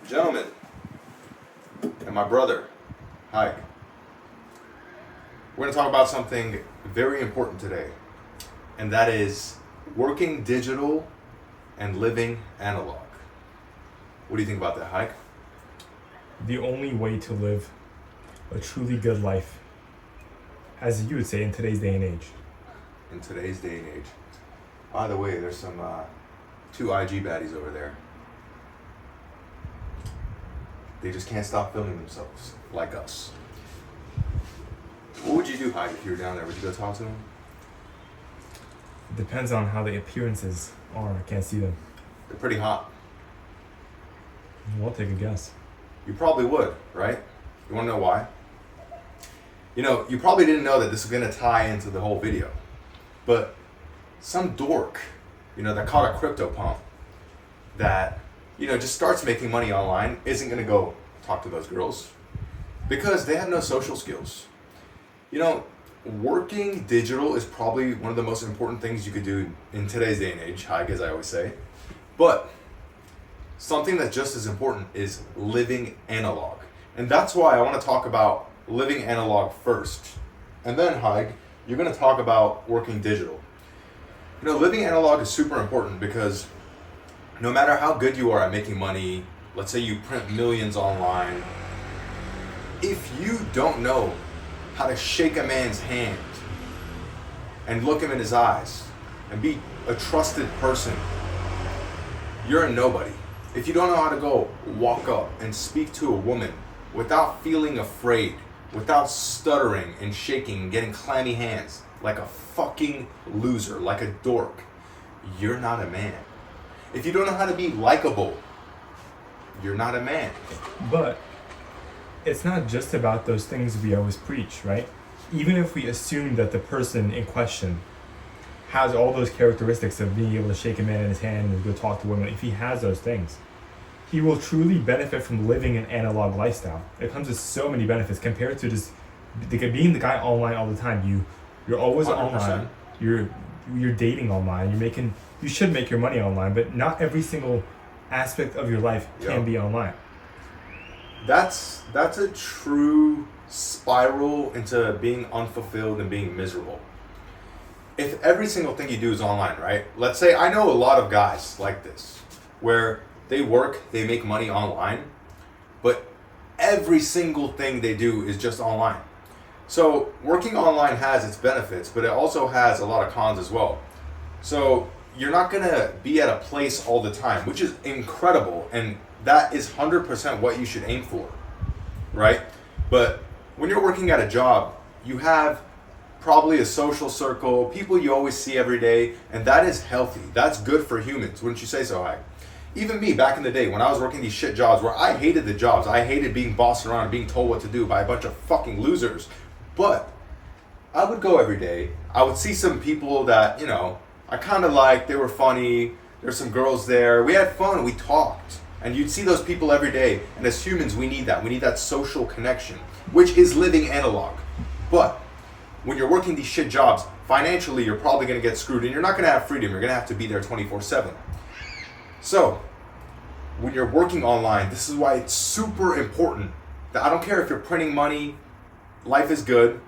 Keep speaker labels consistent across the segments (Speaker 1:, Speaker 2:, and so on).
Speaker 1: Gentlemen, and my brother, Hike, we're going to talk about something very important today, and that is working digital and living analog. What do you think about that, Hike?
Speaker 2: The only way to live a truly good life, as you would say in today's day and age.
Speaker 1: In today's day and age. By the way, there's some two IG baddies over there. They just can't stop filming themselves, like us. What would you do, Hike, if you were down there? Would you go talk to them?
Speaker 2: It depends on how the appearances are. I can't see them.
Speaker 1: They're pretty hot.
Speaker 2: We'll take a guess.
Speaker 1: You probably would, right? You want to know why? You know, you probably didn't know that this was going to tie into the whole video. But some dork, that caught a crypto pump that, just starts making money online isn't going to go talk to those girls because they have no social skills. Working digital is probably one of the most important things you could do in today's day and age, hike as I always say. But something that's just as important is living analog. And that's why I want to talk about living analog first. And then, Hike, you're going to talk about working digital. Living analog is super important because no matter how good you are at making money, let's say you print millions online, if you don't know how to shake a man's hand and look him in his eyes and be a trusted person, you're a nobody. If you don't know how to go walk up and speak to a woman without feeling afraid, without stuttering and shaking and getting clammy hands like a fucking loser, like a dork, you're not a man. If you don't know how to be likable, you're not a man.
Speaker 2: But it's not just about those things we always preach, right? Even if we assume that the person in question has all those characteristics of being able to shake a man in his hand and go talk to women, if he has those things, he will truly benefit from living an analog lifestyle. It comes with so many benefits compared to just being the guy online all the time. You're always
Speaker 1: 100%.
Speaker 2: online. You're dating online. You should make your money online, but not every single aspect of your life can be online.
Speaker 1: That's a true spiral into being unfulfilled and being miserable. If every single thing you do is online, right? Let's say I know a lot of guys like this, where they work, they make money online, but every single thing they do is just online. So working online has its benefits, but it also has a lot of cons as well. So you're not gonna be at a place all the time, which is incredible, and that is 100% what you should aim for, right? But when you're working at a job, you have probably a social circle, people you always see every day, and that is healthy. That's good for humans, wouldn't you say so, Hike? Even me, back in the day, when I was working these shit jobs where I hated the jobs, I hated being bossed around and being told what to do by a bunch of fucking losers, but I would go every day. I would see some people that, I kind of liked, they were funny, there's some girls there, we had fun, we talked. And you'd see those people every day, and as humans, we need that. We need that social connection, which is living analog. But when you're working these shit jobs, financially, you're probably going to get screwed, and you're not going to have freedom. You're going to have to be there 24/7. So, when you're working online, this is why it's super important that I don't care if you're printing money, life is good,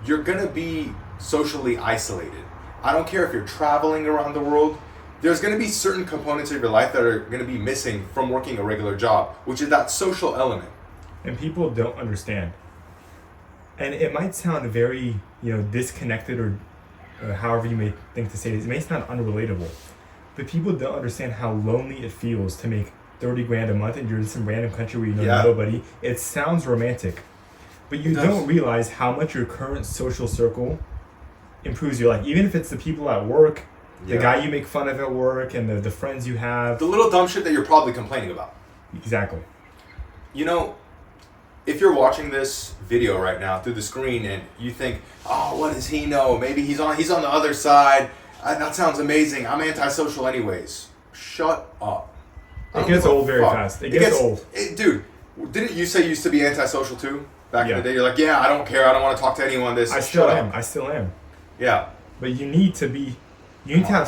Speaker 1: you're going to be socially isolated. I don't care if you're traveling around the world, there's going to be certain components of your life that are going to be missing from working a regular job, which is that social element.
Speaker 2: And people don't understand. And it might sound very, disconnected or however you may think to say it. It may sound unrelatable. But people don't understand how lonely it feels to make 30 grand a month and you're in some random country where you know nobody. It sounds romantic. But you don't realize how much your current social circle improves your life. Even if it's the people at work, the guy you make fun of at work, and the friends you have.
Speaker 1: The little dumb shit that you're probably complaining about.
Speaker 2: Exactly.
Speaker 1: If you're watching this video right now through the screen and you think, oh, what does he know? Maybe he's on the other side. That sounds amazing. I'm antisocial anyways. Shut up.
Speaker 2: It gets old very fast. It gets old.
Speaker 1: Dude, didn't you say you used to be antisocial too? Back in the day, you're like, I don't care. I don't want to talk to anyone.
Speaker 2: I still am.
Speaker 1: Yeah.
Speaker 2: But you need to be You need to have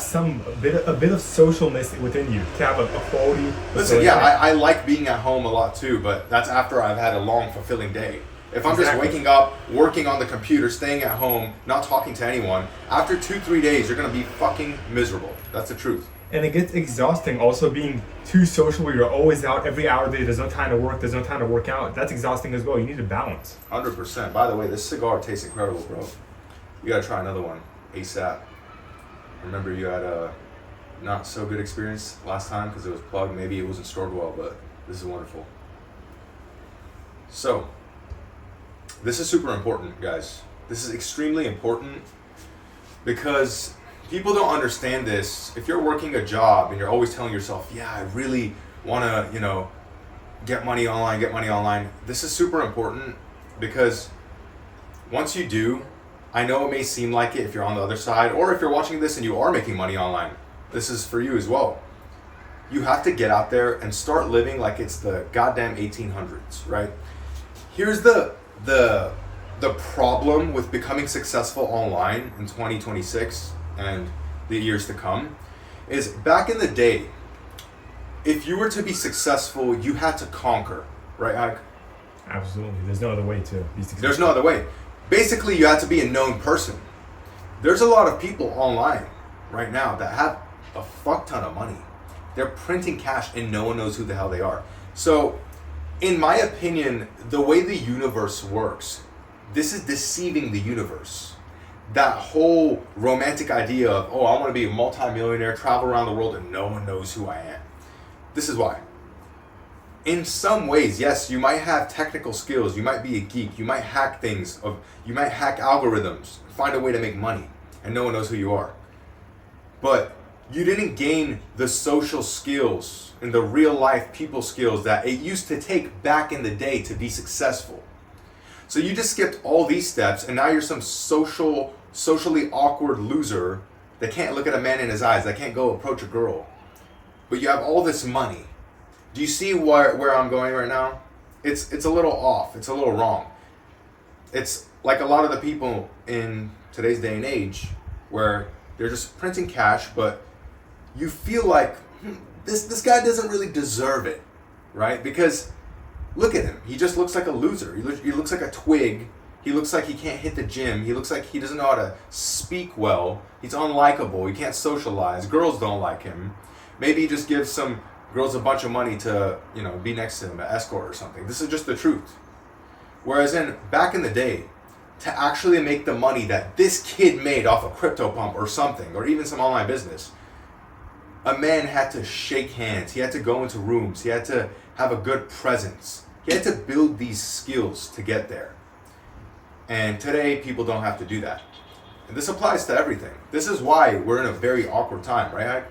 Speaker 2: a bit of socialness within you to have a quality.
Speaker 1: Listen, yeah, I like being at home a lot too, but that's after I've had a long, fulfilling day. If I'm just
Speaker 2: Exactly.
Speaker 1: waking up, working on the computer, staying at home, not talking to anyone, after 2-3 days, you're gonna be fucking miserable. That's the truth.
Speaker 2: And it gets exhausting also being too social where you're always out every hour of the day. There's no time to work. There's no time to work out. That's exhausting as well. You need a balance.
Speaker 1: 100%. By the way, this cigar tastes incredible, bro. You gotta try another one ASAP. Remember, you had a not so good experience last time because it was plugged. Maybe it wasn't stored well, but this is wonderful. So, this is super important, guys. This is extremely important because people don't understand this. If you're working a job and you're always telling yourself, yeah, I really want to, get money online, this is super important because once you do, I know it may seem like it if you're on the other side, or if you're watching this and you are making money online, this is for you as well. You have to get out there and start living like it's the goddamn 1800s, right? Here's the problem with becoming successful online in 2026 and the years to come is back in the day, if you were to be successful, you had to conquer, right, Ike?
Speaker 2: Absolutely. There's no other way to be successful.
Speaker 1: There's no other way. Basically, you have to be a known person. There's a lot of people online right now that have a fuck ton of money. They're printing cash and no one knows who the hell they are. So, in my opinion, the way the universe works, this is deceiving the universe. That whole romantic idea of, oh, I want to be a multimillionaire, travel around the world, and no one knows who I am. This is why. In some ways, yes, you might have technical skills, you might be a geek, you might hack things, you might hack algorithms, find a way to make money, and no one knows who you are. But you didn't gain the social skills and the real life people skills that it used to take back in the day to be successful. So you just skipped all these steps and now you're some socially awkward loser that can't look at a man in his eyes, that can't go approach a girl. But you have all this money. Do you see where I'm going right now? It's a little off. It's a little wrong. It's like a lot of the people in today's day and age where they're just printing cash, but you feel like this guy doesn't really deserve it, right? Because look at him. He just looks like a loser. He looks like a twig. He looks like he can't hit the gym. He looks like he doesn't know how to speak well. He's unlikable. He can't socialize. Girls don't like him. Maybe he just gives some girls a bunch of money to, be next to him, an escort or something. This is just the truth. Whereas back in the day, to actually make the money that this kid made off a crypto pump or something, or even some online business, a man had to shake hands. He had to go into rooms. He had to have a good presence. He had to build these skills to get there. And today, people don't have to do that. And this applies to everything. This is why we're in a very awkward time, right?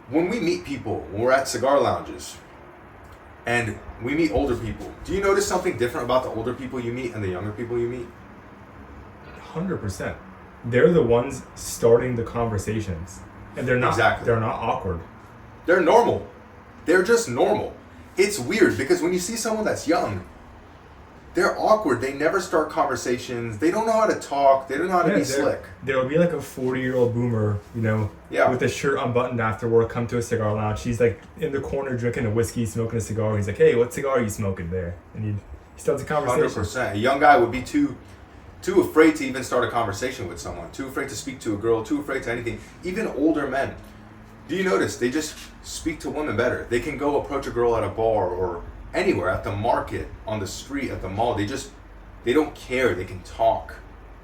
Speaker 1: When we meet people, when we're at cigar lounges, and we meet older people, do you notice something different about the older people you meet and the younger people you meet?
Speaker 2: 100%. They're the ones starting the conversations. And they're not
Speaker 1: Exactly.
Speaker 2: They're not awkward.
Speaker 1: They're normal. They're just normal. It's weird because when you see someone that's young, they're awkward. They never start conversations. They don't know how to talk. They don't know how to be slick.
Speaker 2: There'll be like a 40-year-old boomer,
Speaker 1: Yeah.
Speaker 2: with a shirt unbuttoned after work, come to a cigar lounge. He's like in the corner drinking a whiskey, smoking a cigar. He's like, hey, what cigar are you smoking there? And he starts a conversation.
Speaker 1: 100%. A young guy would be too afraid to even start a conversation with someone. Too afraid to speak to a girl. Too afraid to anything. Even older men. Do you notice they just speak to women better? They can go approach a girl at a bar or anywhere, at the market, on the street, at the mall. They don't care. They can talk.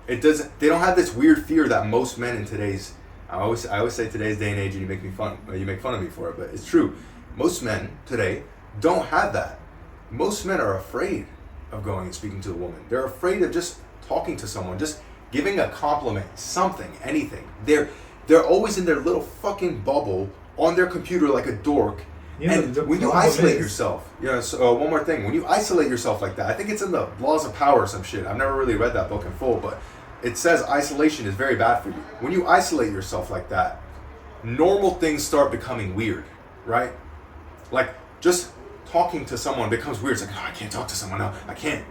Speaker 1: They don't have this weird fear that most men in today's, I always say today's day and age, and you make fun of me for it, but it's true. Most men today don't have that. Most men are afraid of going and speaking to a woman. They're afraid of just talking to someone, just giving a compliment, something, anything. They're always in their little fucking bubble on their computer like a dork. And when you isolate yourself, so one more thing, when you isolate yourself like that, I think it's in the Laws of Power or some shit. I've never really read that book in full, but it says isolation is very bad for you. When you isolate yourself like that, normal things start becoming weird, right? Like just talking to someone becomes weird. It's like, oh, I can't talk to someone now. I can't.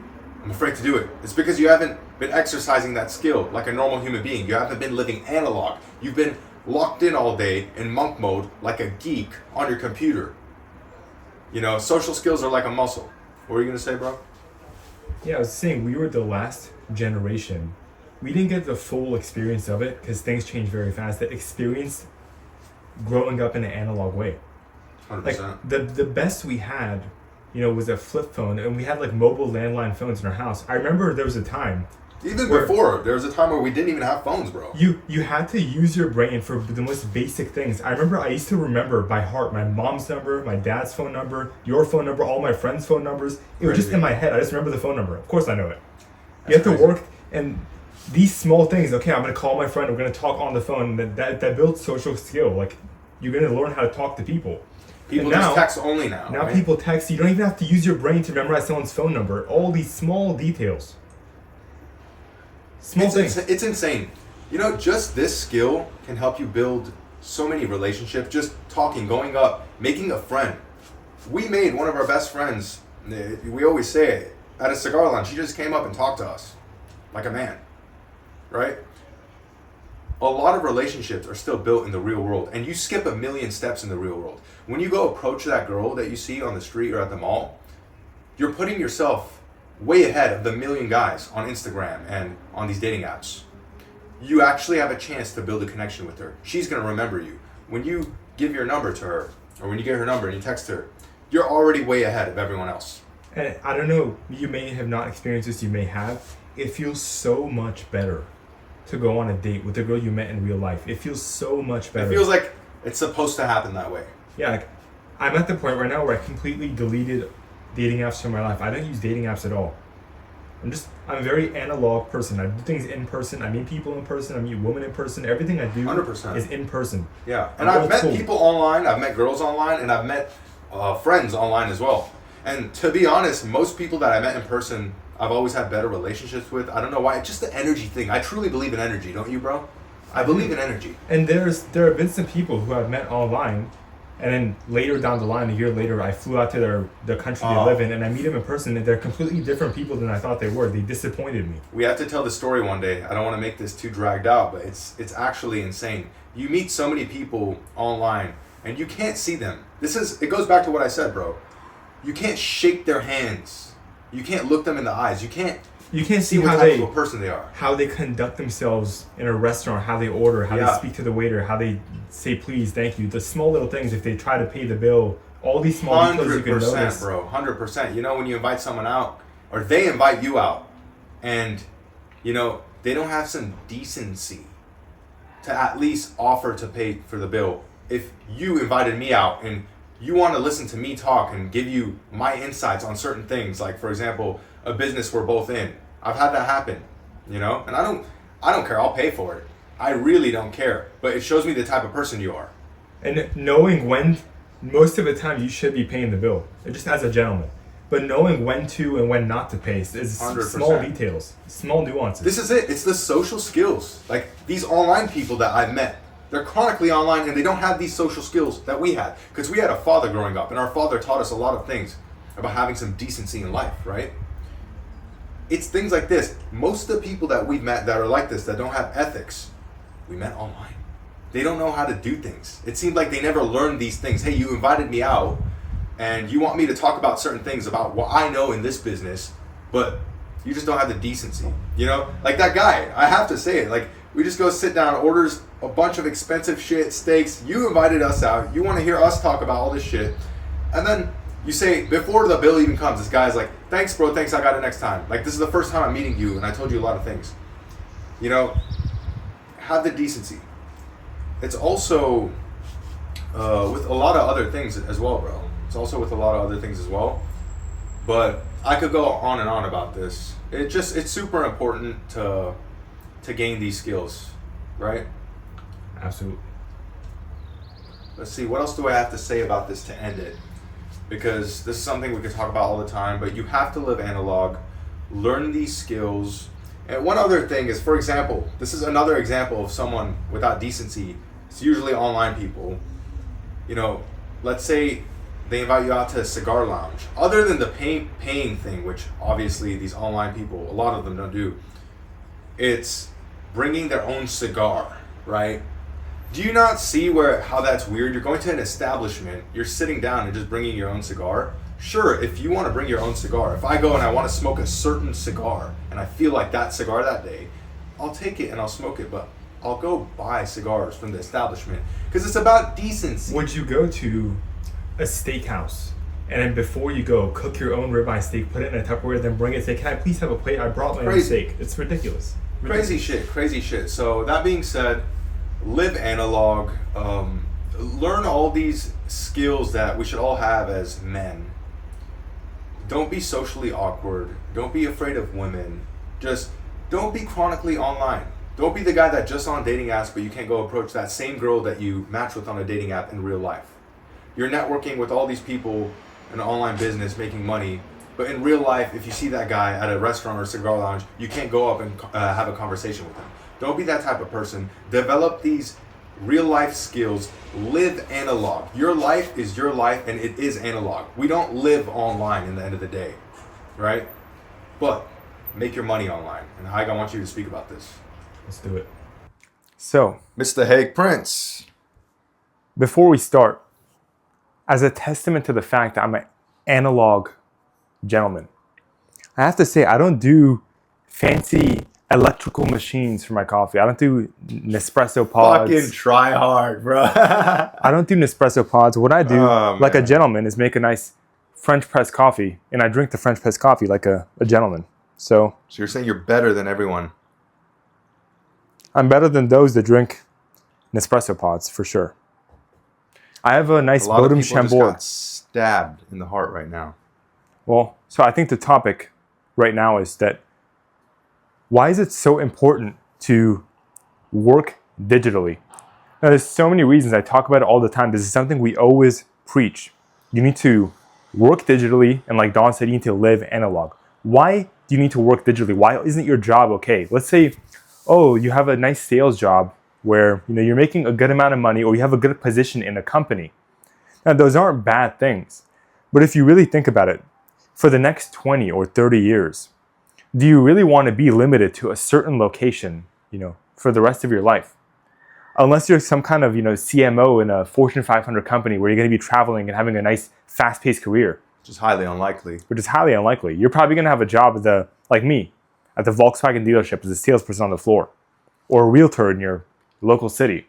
Speaker 1: I'm afraid to do it. It's because you haven't been exercising that skill like a normal human being. You haven't been living analog. You've been locked in all day in monk mode like a geek on your computer. You know, social skills are like a muscle. What were you gonna say, bro?
Speaker 2: Yeah, I was saying we were the last generation. We didn't get the full experience of it because things change very fast. The experience growing up in an analog way.
Speaker 1: 100%.
Speaker 2: Like the best we had, was a flip phone, and we had like mobile landline phones in our house. I remember there was a time.
Speaker 1: Even before, there was a time where we didn't even have phones, bro.
Speaker 2: You had to use your brain for the most basic things. I remember I used to remember by heart my mom's number, my dad's phone number, your phone number, all my friends' phone numbers. It was just in my head. I just remember the phone number. Of course I know it. You have to work, and these small things, okay, I'm going to call my friend, we're going to talk on the phone, that builds social skill. Like, you're going to learn how to talk to people.
Speaker 1: People just text only now.
Speaker 2: Now
Speaker 1: right?
Speaker 2: people text. You don't even have to use your brain to memorize someone's phone number. All these small details. Small things.
Speaker 1: It's insane. Just this skill can help you build so many relationships. Just talking, going up, making a friend. We made one of our best friends, we always say it, at a cigar lounge. She just came up and talked to us like a man, right? A lot of relationships are still built in the real world, and you skip a million steps in the real world. When you go approach that girl that you see on the street or at the mall, you're putting yourself way ahead of the million guys on Instagram and on these dating apps. You actually have a chance to build a connection with her. She's going to remember you. When you give your number to her, or when you get her number and you text her, you're already way ahead of everyone else.
Speaker 2: And I don't know, you may have not experienced this, you may have. It feels so much better to go on a date with a girl you met in real life. It feels so much better.
Speaker 1: It feels like it's supposed to happen that way.
Speaker 2: Yeah, like, I'm at the point right now where I completely deleted dating apps from my life. I don't use dating apps at all. I'm a very analog person. I do things in person. I meet people in person. I meet women in person. Everything I do
Speaker 1: 100%.
Speaker 2: is in person.
Speaker 1: Yeah, and I've met people online. I've met girls online, and I've met friends online as well. And to be honest, most people that I met in person, I've always had better relationships with. I don't know why. It's just the energy thing. I truly believe in energy, don't you, bro? I believe in energy.
Speaker 2: And there have been some people who I've met online, and then later down the line, a year later, I flew out to the country they live in, and I meet them in person, and they're completely different people than I thought they were. They disappointed me.
Speaker 1: We have to tell the story one day. I don't want to make this too dragged out, but it's actually insane. You meet so many people online, and you can't see them. It goes back to what I said, bro. You can't shake their hands. You can't look them in the eyes. You can't
Speaker 2: see
Speaker 1: what type of a person they are.
Speaker 2: How they conduct themselves in a restaurant, how they order, how they speak to the waiter, how they say please, thank you. The small little things, if they try to pay the bill, all these small details you can notice.
Speaker 1: 100%, bro. 100%. When you invite someone out, or they invite you out, and, they don't have some decency to at least offer to pay for the bill. If you invited me out and you want to listen to me talk and give you my insights on certain things, like for example, a business we're both in. I've had that happen, and I don't care. I'll pay for it. I really don't care. But it shows me the type of person you are.
Speaker 2: And knowing when, most of the time you should be paying the bill, just as a gentleman. But knowing when to and when not to pay is
Speaker 1: 100%.
Speaker 2: Small details, small nuances.
Speaker 1: This is it. It's the social skills. Like these online people that I've met. They're chronically online and they don't have these social skills that we had. Because we had a father growing up and our father taught us a lot of things about having some decency in life, right? It's things like this. Most of the people that we've met that are like this, that don't have ethics, we met online. They don't know how to do things. It seemed like they never learned these things. Hey, you invited me out and you want me to talk about certain things about what I know in this business, but you just don't have the decency. Like that guy, I have to say it, like we just go sit down, orders a bunch of expensive shit, steaks. You invited us out. You want to hear us talk about all this shit. And then you say, before the bill even comes, this guy's like, thanks, bro, thanks, I got it next time. Like, this is the first time I'm meeting you, and I told you a lot of things. Have the decency. It's also with a lot of other things as well, bro. It's also with a lot of other things as well. But I could go on and on about this. It's super important to gain these skills, right?
Speaker 2: Absolutely.
Speaker 1: Let's see, what else do I have to say about this to end it? Because this is something we could talk about all the time, but you have to live analog, learn these skills. And one other thing is, for example, this is another example of someone without decency. It's usually online people. Let's say they invite you out to a cigar lounge. Other than the paying thing, which obviously these online people, a lot of them don't do, it's bringing their own cigar, right? Do you not see how that's weird? You're going to an establishment, you're sitting down and just bringing your own cigar. Sure, if you want to bring your own cigar, if I go and I want to smoke a certain cigar and I feel like that cigar that day, I'll take it and I'll smoke it, but I'll go buy cigars from the establishment because it's about decency.
Speaker 2: Would you go to a steakhouse and then before you go, cook your own ribeye steak, put it in a Tupperware, then bring it, say, can I please have a plate? I brought my own steak. It's ridiculous.
Speaker 1: Crazy shit. So that being said, live analog. Learn all these skills that we should all have as men. Don't be socially awkward. Don't be afraid of women. Just don't be chronically online. Don't be the guy that just on dating apps, but you can't go approach that same girl that you match with on a dating app in real life. You're networking with all these people in an online business making money, but in real life, if you see that guy at a restaurant or cigar lounge, you can't go up and have a conversation with him. Don't be that type of person. Develop these real life skills. Live analog. Your life is your life and it is analog. We don't live online in the end of the day, right? But make your money online. And Haig, I want you to speak about this.
Speaker 2: Let's do it. So,
Speaker 1: Mr. Haig Prince.
Speaker 2: before we start, as a testament to the fact that I'm an analog gentleman, I have to say I don't do fancy electrical machines for my coffee. I don't do Nespresso pods.
Speaker 1: Fucking try hard, bro.
Speaker 2: I don't do Nespresso pods. What I do, like a gentleman, is make a nice French press coffee, and I drink the French press coffee like a gentleman. So
Speaker 1: you're saying you're better than everyone?
Speaker 2: I'm better than those that drink Nespresso pods, for sure. I have a nice Bodum Chambord.
Speaker 1: Got stabbed in the heart right now.
Speaker 2: Well, so I think the topic right now is that why is it so important to work digitally? Now, there's so many reasons. I talk about it all the time. This is something we always preach. You need to work digitally, and like Don said, you need to live analog. Why do you need to work digitally? Why isn't your job okay? Let's say, oh, you have a nice sales job where you're making a good amount of money, or you have a good position in a company. Now, those aren't bad things. But if you really think about it, for the next 20 or 30 years, do you really want to be limited to a certain location, for the rest of your life? Unless you're some kind of, CMO in a Fortune 500 company where you're going to be traveling and having a nice, fast-paced career.
Speaker 1: Which is highly unlikely.
Speaker 2: You're probably going to have a job like me, at the Volkswagen dealership as a salesperson on the floor, or a realtor in your local city.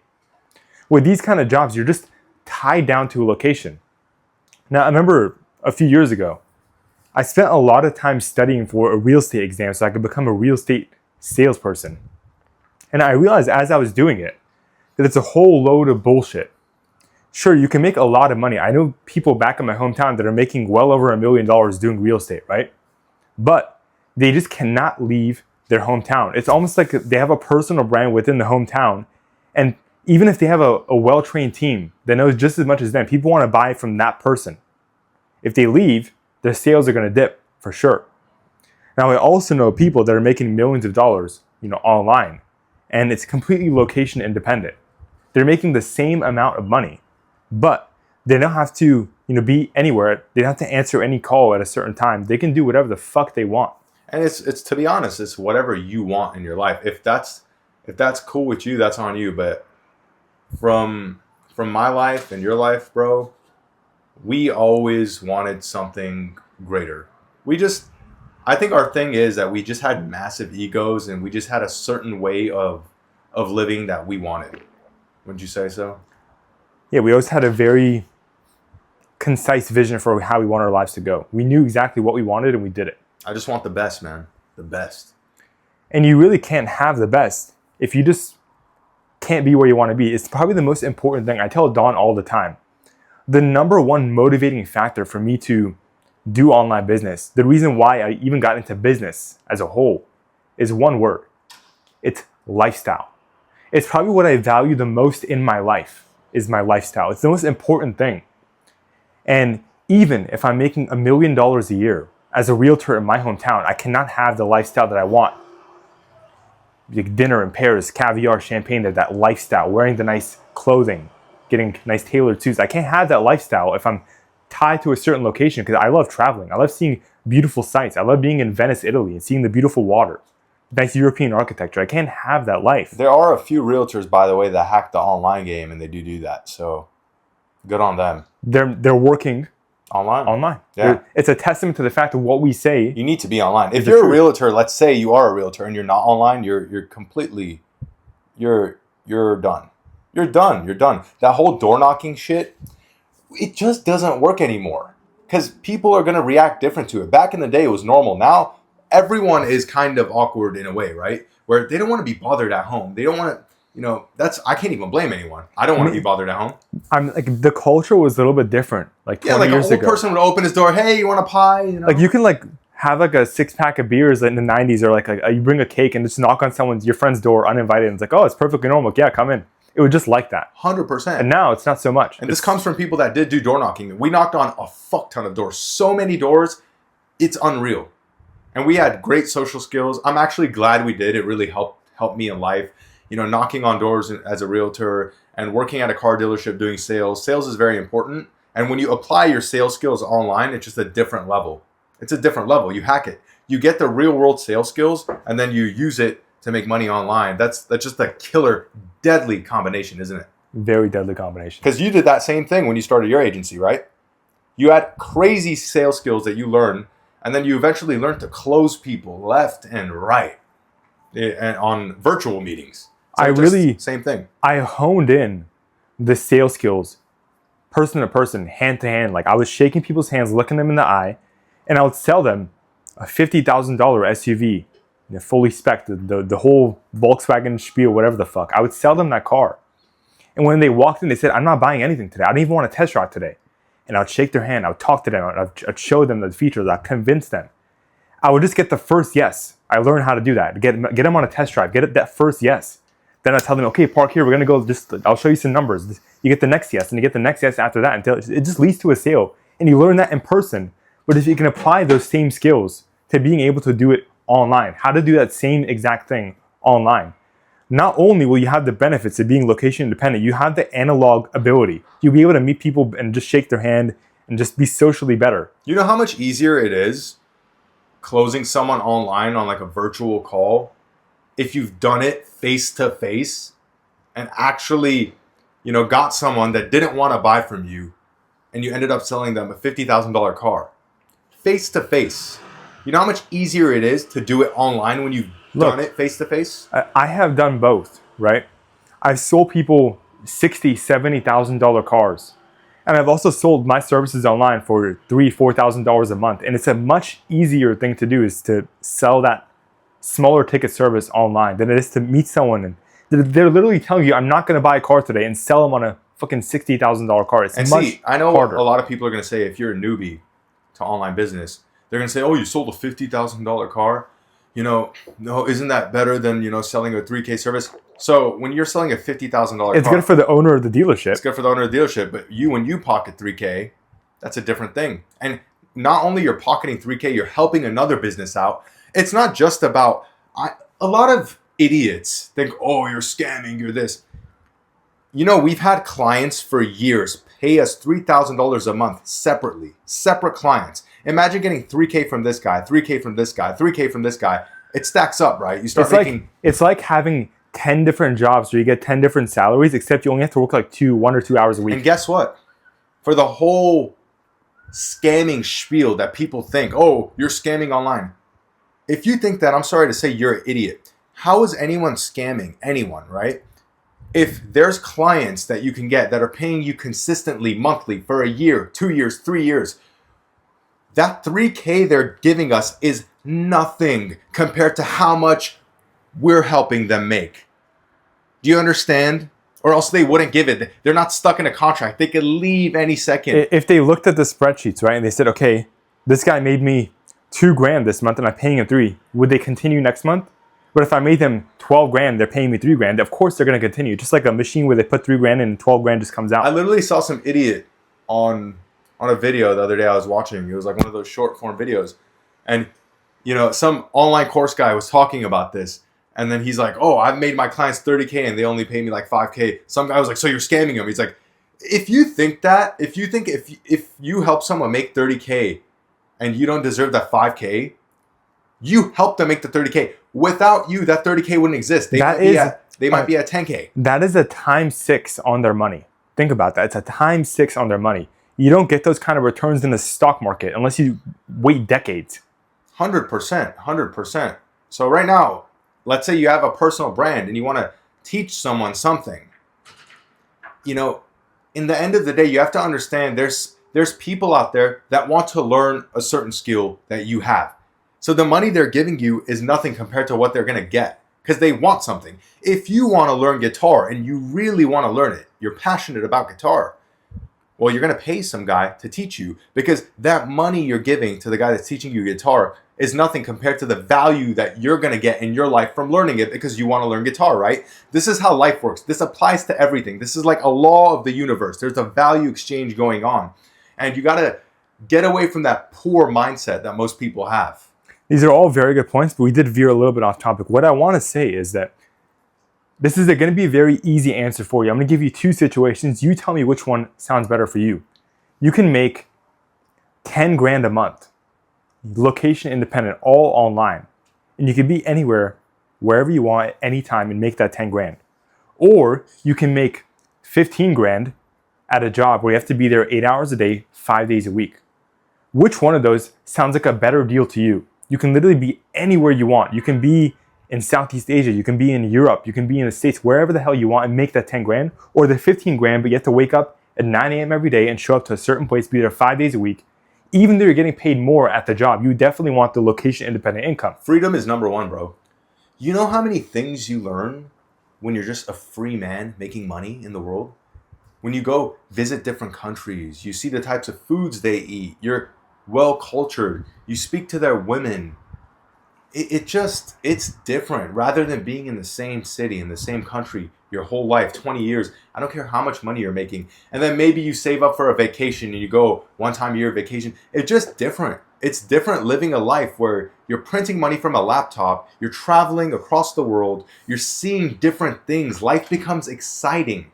Speaker 2: With these kind of jobs, you're just tied down to a location. Now, I remember a few years ago, I spent a lot of time studying for a real estate exam so I could become a real estate salesperson. And I realized as I was doing it, that it's a whole load of bullshit. Sure, you can make a lot of money. I know people back in my hometown that are making well over $1 million doing real estate, right? But they just cannot leave their hometown. It's almost like they have a personal brand within the hometown. And even if they have a well-trained team that knows just as much as them, people want to buy from that person. If they leave, their sales are going to dip for sure. Now, I also know people that are making millions of dollars, online, and it's completely location independent. They're making the same amount of money, but they don't have to, be anywhere. They don't have to answer any call at a certain time. They can do whatever the fuck they want.
Speaker 1: And it's to be honest, it's whatever you want in your life. If that's cool with you, that's on you. But from my life and your life, bro, we always wanted something greater. I think our thing is that we just had massive egos and we just had a certain way of living that we wanted. Wouldn't you say so?
Speaker 2: Yeah, we always had a very concise vision for how we want our lives to go. We knew exactly what we wanted and we did it.
Speaker 1: I just want the best, man. The best.
Speaker 2: And you really can't have the best if you just can't be where you want to be. It's probably the most important thing. I tell Don all the time. The number one motivating factor for me to do online business, the reason why I even got into business as a whole, is one word. It's lifestyle. It's probably what I value the most in my life, is my lifestyle. It's the most important thing. And even if I'm making $1 million a year as a realtor in my hometown, I cannot have the lifestyle that I want. Like dinner in Paris, caviar, champagne, that lifestyle, wearing the nice clothing, getting nice tailored suits. I can't have that lifestyle if I'm tied to a certain location, because I love traveling. I love seeing beautiful sights. I love being in Venice, Italy, and seeing the beautiful water. nice European architecture. I can't have that life.
Speaker 1: There are a few realtors, by the way, that hack the online game, and they do that. So good on them.
Speaker 2: They're working
Speaker 1: Online.
Speaker 2: Yeah. It's a testament to the fact of what we say.
Speaker 1: You need to be online. If you're a realtor, let's say you are a realtor and you're not online, you're completely, you're done. You're done. That whole door knocking shit, it just doesn't work anymore because people are going to react different to it. Back in the day, it was normal. Now, everyone is kind of awkward in a way, right? Where they don't want to be bothered at home. They don't want to, I can't even blame anyone. I don't want to be bothered at home.
Speaker 2: I'm like, the culture was a little bit different. Like 20 years ago.
Speaker 1: An old person would open his door. Hey, you want a pie?
Speaker 2: Like you can have like a 6-pack of beers in the 90s, or like you bring a cake and just knock on your friend's door uninvited, and it's like, oh, it's perfectly normal. Yeah, come in. It was just like that.
Speaker 1: 100%.
Speaker 2: And now it's not so much.
Speaker 1: And this comes from people that did do door knocking. We knocked on a fuck ton of doors. So many doors, it's unreal. And we had great social skills. I'm actually glad we did. It really helped me in life. Knocking on doors as a realtor and working at a car dealership doing sales. Sales is very important. And when you apply your sales skills online, it's just a different level. It's a different level. You hack it. You get the real world sales skills and then you use it to make money online. That's just a killer, deadly combination, isn't it?
Speaker 2: Very deadly combination.
Speaker 1: Because you did that same thing when you started your agency, right? You had crazy sales skills that you learned, and then you eventually learned to close people left and right and on virtual meetings. So same thing.
Speaker 2: I honed in the sales skills person to person, hand to hand. Like I was shaking people's hands, looking them in the eye, and I would sell them a $50,000 SUV, fully spec'd, the whole Volkswagen spiel, whatever the fuck. I would sell them that car. And when they walked in, they said, I'm not buying anything today. I don't even want a test drive today. And I would shake their hand. I would talk to them. I'd show them the features. I'd convince them. I would just get the first yes. I learned how to do that. Get them on a test drive. Get that first yes. Then I tell them, okay, park here. We're going to go, I'll show you some numbers. You get the next yes, and you get the next yes after that until it just leads to a sale. And you learn that in person. But if you can apply those same skills to being able to do it online, how to do that same exact thing online, not only will you have the benefits of being location independent, you have the analog ability. You'll be able to meet people and just shake their hand and just be socially better.
Speaker 1: You know how much easier it is closing someone online on like a virtual call if you've done it face to face and actually, got someone that didn't want to buy from you and you ended up selling them a $50,000 car face to face. You know how much easier it is to do it online when you've done it face to face?
Speaker 2: I have done both, right? I've sold people $60,000, $70,000 cars. And I've also sold my services online for $3,000, $4,000 a month. And it's a much easier thing to do is to sell that smaller ticket service online than it is to meet someone. And they're literally telling you, I'm not going to buy a car today, and sell them on a fucking $60,000 car. It's much
Speaker 1: I know
Speaker 2: harder.
Speaker 1: A lot of people are going to say, if you're a newbie to online business, they're going to say, oh, you sold a $50,000 car. No, isn't that better than, selling a 3K service? So when you're selling a $50,000 car,
Speaker 2: it's good for the owner of the dealership.
Speaker 1: It's good for the owner of the dealership. But when you pocket 3K, that's a different thing. And not only you're pocketing 3K, you're helping another business out. It's not just about, a lot of idiots think, oh, you're scamming, you're this. We've had clients for years pay us $3,000 a month separate clients. Imagine getting 3K from this guy, 3K from this guy, 3K from this guy. It stacks up, right? You start
Speaker 2: it's like having 10 different jobs where you get 10 different salaries, except you only have to work like 1 or 2 hours a week.
Speaker 1: And guess what? For the whole scamming spiel that people think, oh, you're scamming online. If you think that, I'm sorry to say, you're an idiot. How is anyone scamming anyone, right? If there's clients that you can get that are paying you consistently monthly for a year, 2 years, 3 years, that 3K they're giving us is nothing compared to how much we're helping them make. Do you understand? Or else they wouldn't give it. They're not stuck in a contract. They could leave any second.
Speaker 2: If they looked at the spreadsheets, right, and they said, okay, this guy made me $2,000 this month and I'm paying him $3,000, would they continue next month? But if I made them $12,000, they're paying me $3,000. Of course, they're going to continue. Just like a machine where they put $3,000 and $12,000 just comes out.
Speaker 1: I literally saw some idiot on a video the other day I was watching. It was like one of those short form videos, and some online course guy was talking about this, and then he's like, "Oh, I've made my clients $30K and they only pay me like $5K." Some guy was like, "So you're scamming them?" He's like, "If you think if you help someone make $30K and you don't deserve that $5K." You helped them make the 30K. Without you, that 30K wouldn't exist. They might be at 10K.
Speaker 2: That is a times 6 on their money. Think about that. It's a times 6 on their money. You don't get those kind of returns in the stock market unless you wait decades.
Speaker 1: 100%. So right now, let's say you have a personal brand and you want to teach someone something. You know, in the end of the day, you have to understand there's people out there that want to learn a certain skill that you have. So the money they're giving you is nothing compared to what they're going to get because they want something. If you want to learn guitar and you really want to learn it, you're passionate about guitar, well, you're going to pay some guy to teach you because that money you're giving to the guy that's teaching you guitar is nothing compared to the value that you're going to get in your life from learning it because you want to learn guitar, right? This is how life works. This applies to everything. This is like a law of the universe. There's a value exchange going on. And you got to get away from that poor mindset that most people have.
Speaker 2: These are all very good points, but we did veer a little bit off topic. What I want to say is that this is going to be a very easy answer for you. I'm going to give you 2 situations. You tell me which one sounds better for you. You can make 10 grand a month, location independent, all online. And you can be anywhere, wherever you want, at any time and make that 10 grand. Or you can make 15 grand at a job where you have to be there 8 hours a day, 5 days a week. Which one of those sounds like a better deal to you? You can literally be anywhere you want. You can be in Southeast Asia, you can be in Europe, you can be in the States, wherever the hell you want and make that 10 grand, or the 15 grand, but you have to wake up at 9 a.m. every day and show up to a certain place, be there 5 days a week. Even though you're getting paid more at the job, you definitely want the location independent income.
Speaker 1: Freedom is number 1, bro. You know how many things you learn when you're just a free man making money in the world? When you go visit different countries, you see the types of foods they eat, you're well cultured, you speak to their women. It's different. Rather than being in the same city, in the same country your whole life, 20 years, I don't care how much money you're making. And then maybe you save up for a vacation and you go one time a year vacation. It's just different. It's different living a life where you're printing money from a laptop, you're traveling across the world, you're seeing different things. Life becomes exciting.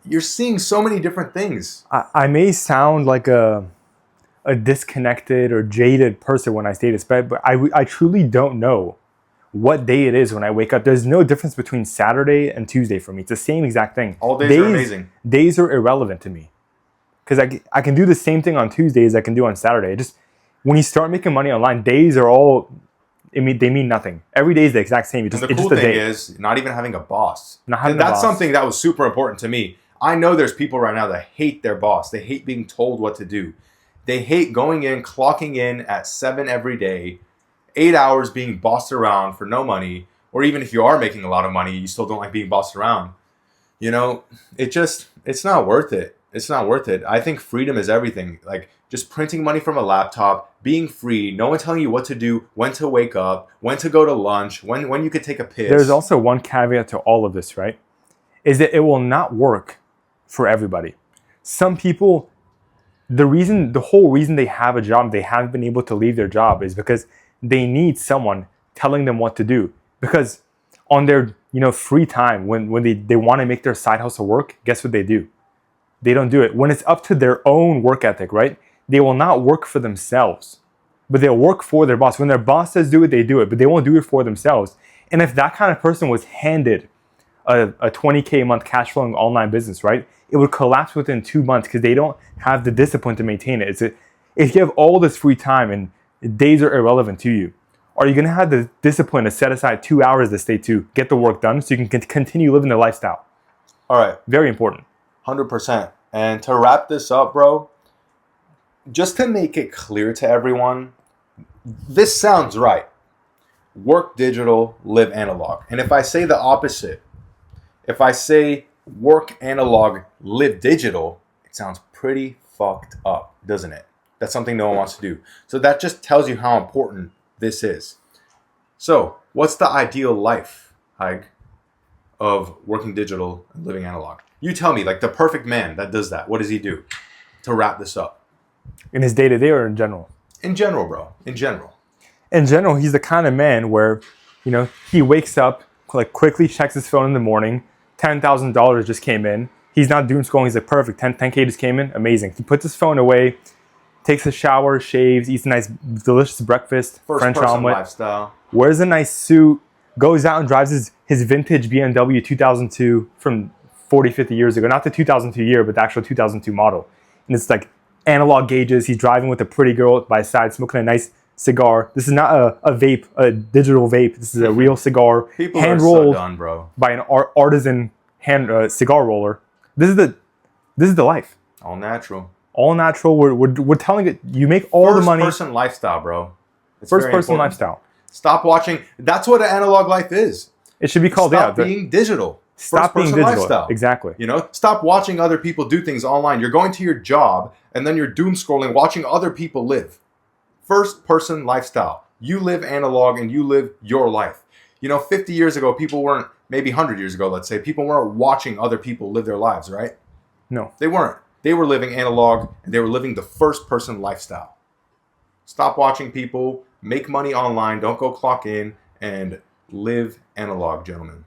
Speaker 1: You're seeing so many different things.
Speaker 2: I may sound like a disconnected or jaded person when I say this, but I truly don't know what day it is when I wake up. There's no difference between Saturday and Tuesday for me. It's the same exact thing.
Speaker 1: All days are amazing.
Speaker 2: Days are irrelevant to me because I can do the same thing on Tuesday as I can do on Saturday. Just when you start making money online, days are all, they mean nothing. Every day is the exact same.
Speaker 1: And the cool thing is not even having a boss.
Speaker 2: That's
Speaker 1: something that was super important to me. I know there's people right now that hate their boss. They hate being told what to do. They hate going in, clocking in at 7 every day, 8 hours being bossed around for no money, or even if you are making a lot of money, you still don't like being bossed around. You know, it's not worth it. It's not worth it. I think freedom is everything. Like just printing money from a laptop, being free, no one telling you what to do, when to wake up, when to go to lunch, when you could take a piss.
Speaker 2: There's also one caveat to all of this, right? Is that it will not work for everybody. Some people, the whole reason they have a job, they haven't been able to leave their job is because they need someone telling them what to do. Because on their free time, when they want to make their side hustle work, guess what they do? They don't do it. When it's up to their own work ethic, right? They will not work for themselves, but they'll work for their boss. When their boss says do it, they do it, but they won't do it for themselves. And if that kind of person was handed a 20K a month cash flowing online business, right? It would collapse within 2 months because they don't have the discipline to maintain it. If you have all this free time and days are irrelevant to you, are you going to have the discipline to set aside 2 hours this day to get the work done so you can continue living the lifestyle?
Speaker 1: All right.
Speaker 2: Very important.
Speaker 1: 100%. And to wrap this up, bro, just to make it clear to everyone, this sounds right. Work digital, live analog. And if I say the opposite, if I say work analog, live digital, it sounds pretty fucked up, doesn't it? That's something no one wants to do. So that just tells you how important this is. So what's the ideal life, Haig, of working digital and living analog? You tell me, like the perfect man that does that, what does he do to wrap this up?
Speaker 2: In his day-to-day or in general?
Speaker 1: In general, bro. In general.
Speaker 2: In general, he's the kind of man where, he wakes up, like quickly checks his phone in the morning, $10,000 just came in. He's not doom scrolling. He's like, perfect, 10K just came in. Amazing. He puts his phone away, takes a shower, shaves, eats a nice, delicious breakfast,
Speaker 1: First
Speaker 2: French
Speaker 1: person
Speaker 2: omelet,
Speaker 1: lifestyle.
Speaker 2: wears a nice suit, goes out and drives his vintage BMW 2002 from 40, 50 years ago. Not the 2002 year, but the actual 2002 model. And it's like analog gauges. He's driving with a pretty girl by his side, smoking a nice cigar. This is not a vape, a digital vape. This is a real cigar,
Speaker 1: People
Speaker 2: hand
Speaker 1: are so
Speaker 2: rolled
Speaker 1: done, bro.
Speaker 2: by an artisan hand cigar roller. This is the life.
Speaker 1: All natural.
Speaker 2: All natural. We're telling it. You make all the money.
Speaker 1: First person lifestyle, bro. It's
Speaker 2: First
Speaker 1: very
Speaker 2: person
Speaker 1: important.
Speaker 2: lifestyle.
Speaker 1: Stop watching. That's what an analog life is.
Speaker 2: It should be called
Speaker 1: Stop being digital.
Speaker 2: Stop being
Speaker 1: First-person
Speaker 2: digital.
Speaker 1: lifestyle.
Speaker 2: Exactly.
Speaker 1: You know, stop watching other people do things online. You're going to your job and then you're doom scrolling, watching other people live. First person lifestyle. You live analog and you live your life. You know, 50 years ago, people weren't, maybe 100 years ago, let's say, people weren't watching other people live their lives, right?
Speaker 2: No.
Speaker 1: They weren't. They were living analog and they were living the first person lifestyle. Stop watching people, make money online, don't go clock in, and live analog, gentlemen.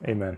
Speaker 2: Amen.